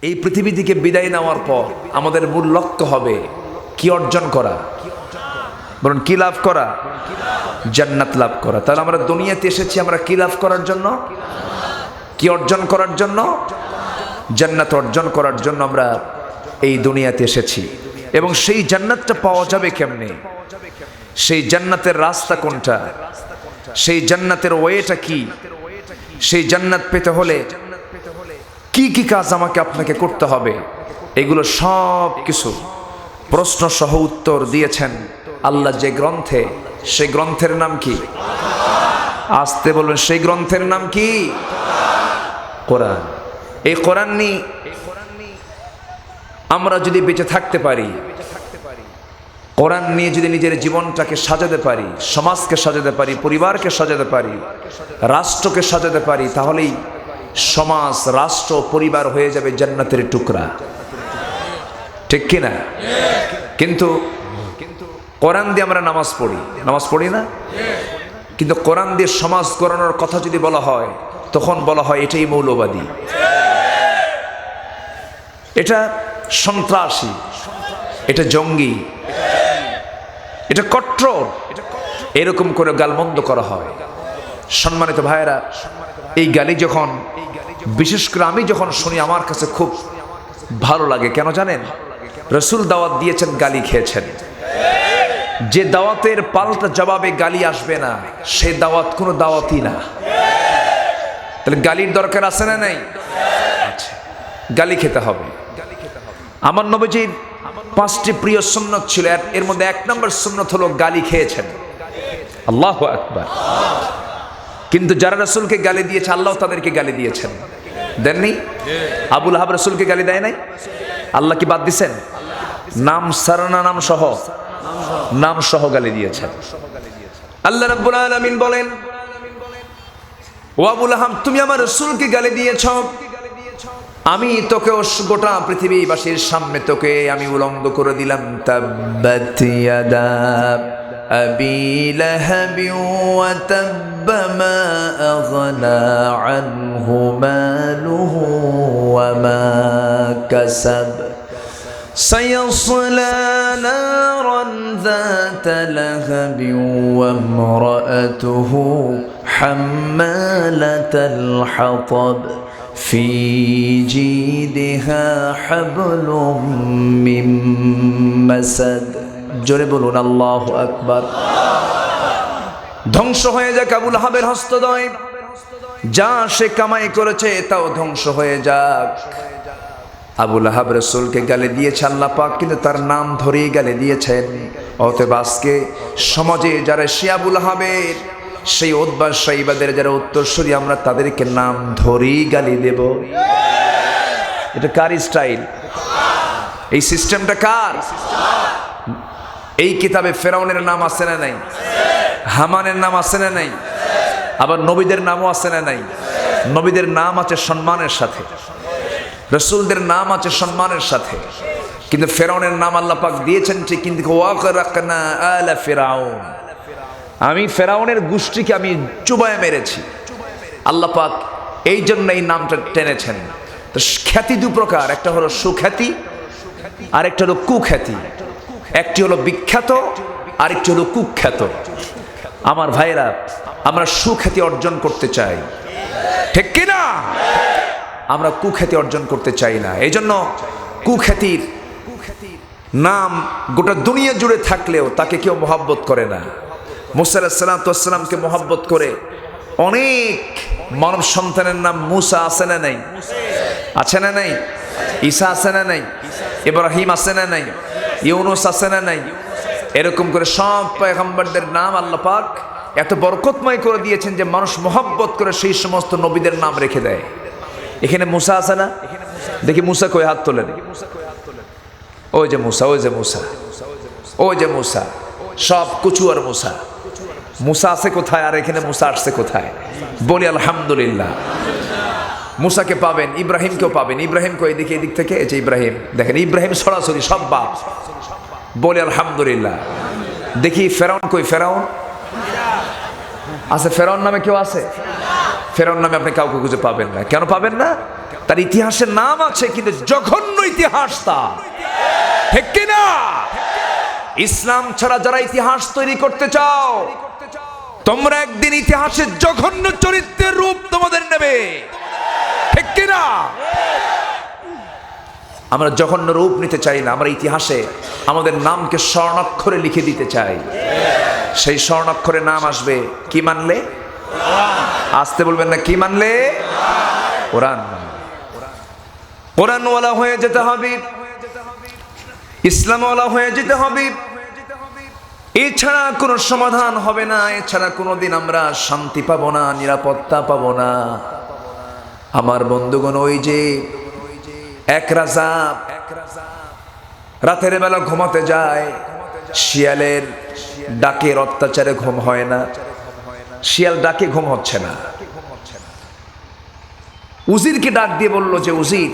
এই পৃথিবী থেকে বিদায় নেওয়ার পর আমাদের মূল লক্ষ্য হবে কি অর্জন করা, বলুন কি লাভ করা? জান্নাত লাভ করা। তাহলে আমরা দুনিয়াতে এসেছি আমরা কি লাভ করার জন্য? কি অর্জন করার জন্য? জান্নাত অর্জন করার জন্য আমরা এই দুনিয়াতে এসেছি। এবং সেই জান্নাতটা পাওয়া যাবে কেমনে? সেই জান্নাতের রাস্তা কোনটা? সেই জান্নাতের ওয়েটা কি? সেই জান্নাত পেতে হলে কি কি কাজ আমাকে আপনাকে করতে হবে? এগুলো সব কিছু প্রশ্ন সহ উত্তর দিয়েছেন আল্লাহ যে গ্রন্থে। সেই গ্রন্থের নাম কি? আসতে বলবেন, সেই গ্রন্থের নাম কি? কোরআন। এই কোরআন নিয়ে আমরা যদি বেঁচে থাকতে পারি, কোরআন নিয়ে যদি নিজের জীবনটাকে সাজাতে পারি, সমাজকে সাজাতে পারি, পরিবারকে সাজাতে পারি, রাষ্ট্রকে সাজাতে পারি, তাহলেই সমাজ, রাষ্ট্র, পরিবার হয়ে যাবে জান্নাতের টুকরা। ঠিক কিনা? কিন্তু কোরআন দিয়ে আমরা নামাজ পড়ি না? কিন্তু কোরআন দিয়ে সমাজ গড়ানোর কথা যদি বলা হয়, তখন বলা হয় এটাই মৌলবাদী, এটা সন্ত্রাসী, এটা জঙ্গি, এটা কট্টর, এরকম করে গালমন্দ করা হয়। সম্মানিত ভাইয়েরা, এই গালি যখন, বিশেষ করে আমি যখন শুনি, আমার কাছে খুব ভালো লাগে। কেন জানেন? রসুল দাওয়াত দিয়েছেন, গালি খেয়েছেন। যে দাওয়াতের পাল্টা জবাবে গালি আসবে না, সে দাওয়াত কোনো দাওয়াতই না। তাহলে গালির দরকার আছে না নাই? আচ্ছা, গালি খেতে হবে। আমার নবীজির 5টি প্রিয় সুন্নত ছিল, এর মধ্যে 1 নম্বর সুন্নত হলো গালি খেয়েছেন। আল্লাহু আকবার। কিন্তু যারা রাসূলকে গালি দিয়েছে, আল্লাহ তাদেরকে গালি দিয়েছেন, দেননি? আবু লাহাব রাসূলকে গালি দেয় নাই? আল্লাহ কি বাদ দিছেন? নাম সারানা, নাম সহ গালি দিয়েছেন। আল্লাহ রাব্বুল আলামিন বলেন, ও আবু লাহাব, তুমি আমার রাসূলকে গালি দিয়েছ, আমি তোকে গোটা পৃথিবীবাসীর সামনে তোকে আমি উলঙ্গ করে দিলাম। তাব্বাত ইয়াদা আবি লাহাবি ওয়া তাব্বা মা আগনা আনহু মালুহু ওয়া মা কাসাব সায়াসলা নারান যাতা লাহাবি ওয়া ইমরাআতুহু হাম্মালাতাল হাতাব في جيدها حبل من مسد। জোরে বলুন আল্লাহু আকবার। ধ্বংস হয়ে যাক আবু লাহাবের হস্তদ্বয়, যা সে কামাই করেছে তাও ধ্বংস হয়ে যাক। আবু লাহাব রাসূলকে গালি দিয়েছে আল্লাহ পাক, কিন্তু তার নাম ধরেই গালি দিয়েছেন। অতএব আজকে সমাজে যারা সে আবু লাহাবের, সেই উতবা সাইবাদের যারা উত্তরসূরি, আমরা তাদেরকে নাম ধরেই গালি দেব। এটা কার স্টাইল? এই সিস্টেমটা কার? এই কিতাবে ফেরাউনের নাম আছে না নাই? হামানের নাম আছে না নাই? আবার নবীদের নামও আছে না নাই? নবীদের নাম আছে সম্মানের সাথে, রাসূলদের নাম আছে সম্মানের সাথে, কিন্তু ফেরাউনের নাম আল্লাহ পাক দিয়েছেন ঠিক, কিন্তু ওয়াগরাকনা আলা ফিরাউন, আমি ফেরাউনের গোষ্ঠীকে আমি চুবায় মেরেছি। আল্লাহ পাক এই জন্য এই নামটা টেনেছেন। তো খ্যাতি 2 প্রকার, একটা হলো সুখ্যাতি আর একটা হলো কুখ্যাতি। একটি হলো বিখ্যাত, আরেকটি হলো কুখ্যাত। আমার ভাইরা, আমরা সুখ্যাতি অর্জন করতে চাই, ঠিক কিনা? আমরা কুখ্যাতি অর্জন করতে চাই না। এই জন্য কুখ্যাতির নাম গোটা দুনিয়া জুড়ে থাকলেও তাকে কেউ মহব্বত করে না। মুসা আলাইহিস সালামকে মহব্বত করে অনেক মানব সন্তানের নাম মুসা আছে না নাই? আছে না নাই? ঈসা আছে না নাই? ইব্রাহিম আছে না নাই? ইউনুস আছে না নাই? এরকম করে সব পয়গম্বরদের নাম আল্লাহ পাক এত বরকতময় করে দিয়েছেন যে মানুষ মহব্বত করে সেই সমস্ত নবীদের নাম রেখে দেয়। এখানে মুসা আছে না? দেখি মুসা কই, হাত তোলেন। ওই যে মুসা, ওই যে মুসা, ওই যে মুসা, সব কুচুয়ার মুসা। মুসা আছে কোথায় আর এখানে মুসা আসছে কোথায়? বলি আলহামদুলিল্লাহ। মুসাকে পাবেন, ইব্রাহিমকেও পাবেন। ইব্রাহিম কই? এদিকে, এদিক থেকে, এই যে ইব্রাহিম, দেখেন ইব্রাহিম সরাসরি সব বাপ। বলি আলহামদুলিল্লাহ। দেখি ফেরাউন কই? ফেরাউন আছে? ফেরাউন নামে কেউ আছে? ফেরাউন নামে আপনি কাউকে খুঁজে পাবেন না। কেন পাবেন না? তার ইতিহাসের নাম আছে, কিন্তু জঘন্য ইতিহাস তার, ঠিক কিনা? ইসলাম ছাড়া যারা ইতিহাস তৈরি করতে চাও, তোমরা একদিন ইতিহাসের জঘন্য চরিত্রের রূপ তোমাদের নেবে, ঠিক কিনা? আমরা জঘন্য রূপ নিতে চাই না, আমরা ইতিহাসে আমাদের নামকে স্বর্ণাক্ষরে লিখে দিতে চাই। সেই স্বর্ণাক্ষরে নাম আসবে কি মানলে? আসতে বলবেন না, কি মানলে? কোরআন। কোরআনওয়ালা হয়ে যেতে হবে, ইসলামওয়ালা হয়ে যেতে হবে। এছাড়া কোনো সমাধান হবে না, এছাড়া কোনোদিন আমরা শান্তি পাবো না, নিরাপত্তা পাবো না। আমার বন্ধুগণ, ওই যে এক রাজা রাতের বেলা ঘুমাতে যায়, শিয়ালের ডাকের অত্যাচারে ঘুম হয় না, শিয়াল ডাকে ঘুম হচ্ছে না। উজিরকে ডাক দিয়ে বলল যে উজির,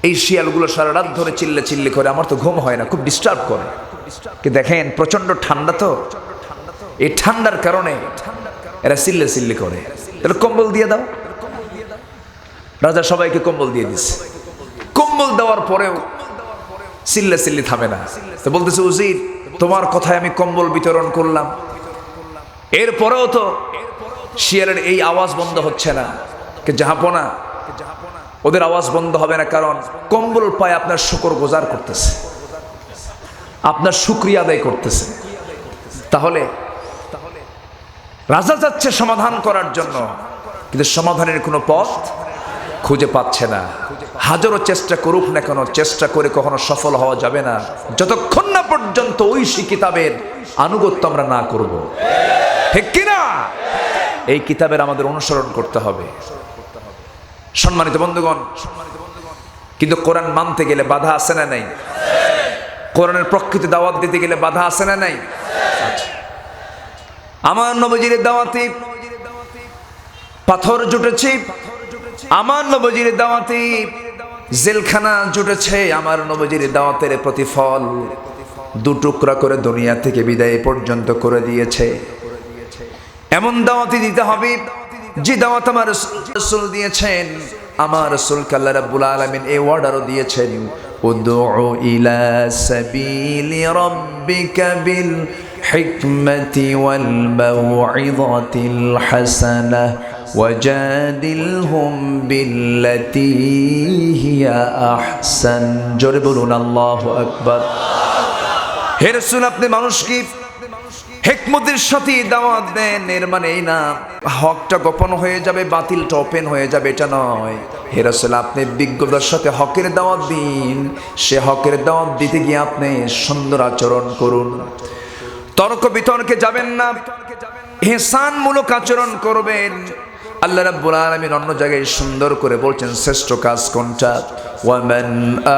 এই শিয়ালগুলো সারা রাত ধরে চিল্লে চিল্লি করে, আমার তো ঘুম হয় না, খুব ডিস্টার্ব করে। কি দেখেন, প্রচন্ড ঠান্ডা, তো এই ঠান্ডার কারণে এরা চিল্লে চিল্লি করে, তাহলে কম্বল দিয়ে দাও। রাজা সবাইকে কম্বল দিয়ে দিচ্ছে। কম্বল দেওয়ার পরেও চিল্লে চিল্লি থামে না। তো বলতেছে, উজির, তোমার কথায় আমি কম্বল বিতরণ করলাম, এরপরেও তো শিয়ালের এই আওয়াজ বন্ধ হচ্ছে না। কে জাহাপনা, ওদের আওয়াজ বন্ধ হবে না, কারণ কম্বল পায় আপনার শুকরগুজার করতেছে, আপনার শুকরিয়া আদায় করতেছে। তাহলে রাজা যাচ্ছে সমাধান করার জন্য, কিন্তু সমাধানের কোনো পথ খুঁজে পাচ্ছে না। হাজারো চেষ্টা করুক না কেন, চেষ্টা করে কখনো সফল হওয়া যাবে না যতক্ষণ না পর্যন্ত ঐশী কিতাবের আনুগত্য আমরা না করব, ঠিক কিনা? এই কিতাবের আমাদের অনুসরণ করতে হবে। সম্মানিত বন্ধুগণ, কিন্তু কোরআন মানতে গেলে বাধা আছে না নাই? কোরআনের প্রকৃতি দাওয়াত দিতে গেলে বাধা আছে না নাই? আমার নবীজির দাওয়াতে পাথর জুটেছে, আমার নবীজির দাওয়াতে জেলখানা জুটেছে, আমার নবীজির দাওয়াতের প্রতিফল দু টুকরা করে দুনিয়া থেকে বিদায় পর্যন্ত করে দিয়েছে। এমন দাওয়াতই দিতে হবে যে দাওয়াত আমার রাসূল দিয়েছেন। আমার রাসূলকে আল্লাহ রাব্বুল আলামিন এই অর্ডারও দিয়েছেন, উদউ ইলা সাবিলি রাব্বিকা বিল হিকমাতি ওয়াল মাউইযাতিল হাসানাহ ওয়াজাদিলহুম বিল্লাতী হিয়া আহসান। জোরে বলুন আল্লাহু আকবার। হে রাসূল, আপনি মানুষকে হিকমতের সাথে দাওয়াত দেন, এর মানে এই না হকটা গোপন হয়ে যাবে, বাতিলটা ওপেন হয়ে যাবে, এটা নয়। হে রাসূল, আপনি বিজ্ঞতার সাথে হকের দাওয়াত দিন, সে হকের দাওয়াত দিতে গিয়ে আপনি সুন্দর আচরণ করুন, তর্ক বিতর্কে যাবেন না, ইহসানমূলক আচরণ করবেন। আল্লাহ রাব্বুল আলামিন অন্য জায়গায় সুন্দর করে বলছেন শ্রেষ্ঠ কাজ কোনটা? ওয়ামান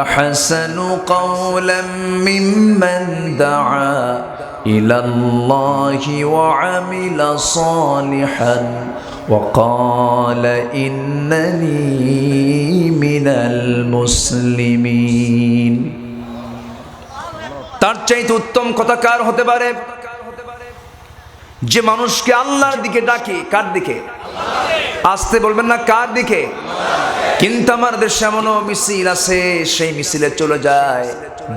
আহসানু কাওলাম মিম্মান দাআ ইলাল্লাহি ওয়া আমিলা সালিহান ওয়া ক্বালা ইন্নানি মিনাল মুসলিমিন। তার চাইতে উত্তম কথা কার হতে পারে? যে মানুষকে আল্লাহর দিকে ডাকে। কার দিকে? আসতে বলবেন না, কার দিকে? কিন্তু আমার দেশে এমনও মিছিল আছে, সেই মিছিলে চলে যায়,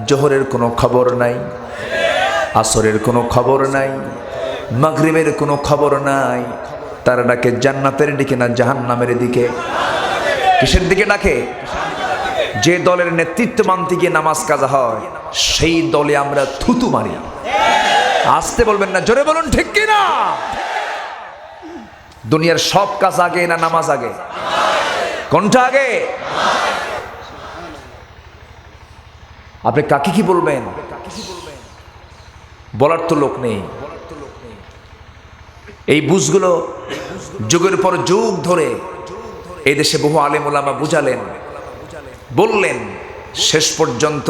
জোহরের কোনো খবর নাই, আসরের কোনো খবর নাই, মাগরিবের কোনো খবর নাই। তারা ডাকে জান্নাতের দিকে না জাহান্নামের দিকে? কিসের দিকে ডাকে? যে দলের নেতৃত্ব মানতে গিয়ে নামাজ কাজা হয়, সেই দলে আমরা থুতু মারি। আসতে বলবেন না, জোরে বলুন ঠিক কিনা? দুনিয়ার সব কাজ আগে না নামাজ আগে? কোনটা আগে? আপনি কাকে কি বলবেন? বলার তো লোক নেই। এই বুঝগুলো যুগের পর যুগ ধরে এই দেশে বহু আলেম ওলামা বুঝালেন, বললেন, শেষ পর্যন্ত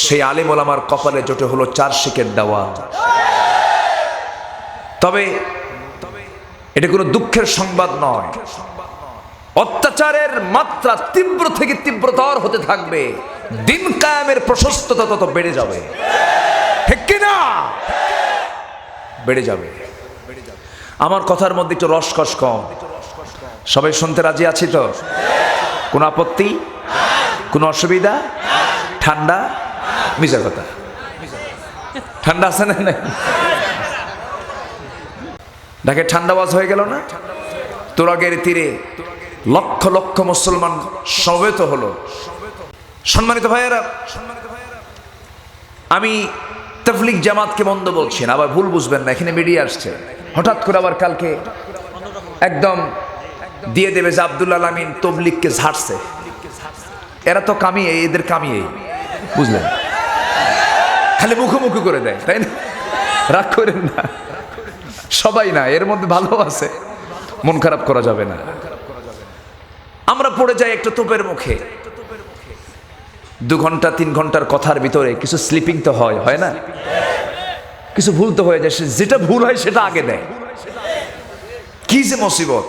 সেই আলেম ওলামার কপালে জোটে হলো 4 শিকের দাওয়াত। তবে এটা কোনো দুঃখের সংবাদ নয়। অত্যাচারের মাত্রা তীব্র থেকে তীব্রতর হতে থাকবে, দিন কায়েমের প্রশস্ততা তত বেড়ে যাবে, ঠিক কিনা? বেড়ে যাবে। আমার কথার মধ্যে একটু রসকস কম, সবাই শুনতে রাজি আছি তো? কোনো আপত্তি, কোনো অসুবিধা? ঠান্ডা? মিছা কথা, ঠান্ডা আছে না? ঢাকে ঠান্ডা আওয়াজ হয়ে গেল না? তুরাগের তীরে লক্ষ লক্ষ মুসলমান সমবেত হলো। সম্মানিত ভাইয়েরা, আমি তাবলীগ জামাতকে মন্দ বলছি না, আবার ভুল বুঝবেন না, এখানে মিডিয়া আসছে, হঠাৎ করে আবার কালকে একদম দিয়ে দেবে যে আব্দুল আলামিন তাবলীগকে ঝাড়ছে। এরা তো কামিয়ে, এদের কামিয়ে, বুঝলেন, খালি মুখোমুখি করে দেয়, তাই না? রাগ করেন না, সবাই না, এর মধ্যে ভালো আছে, মন খারাপ করা যাবে না। আমরা পড়ে যাই একটা তোপের মুখে। 2 ঘন্টা 3 ঘন্টার কথার ভিতরে কিছু স্লিপিং তো হয় না? কিছু ভুল তো হয়ে যায়, যেটা ভুল হয় সেটা আগে দেয়। কি যে মুসিবত!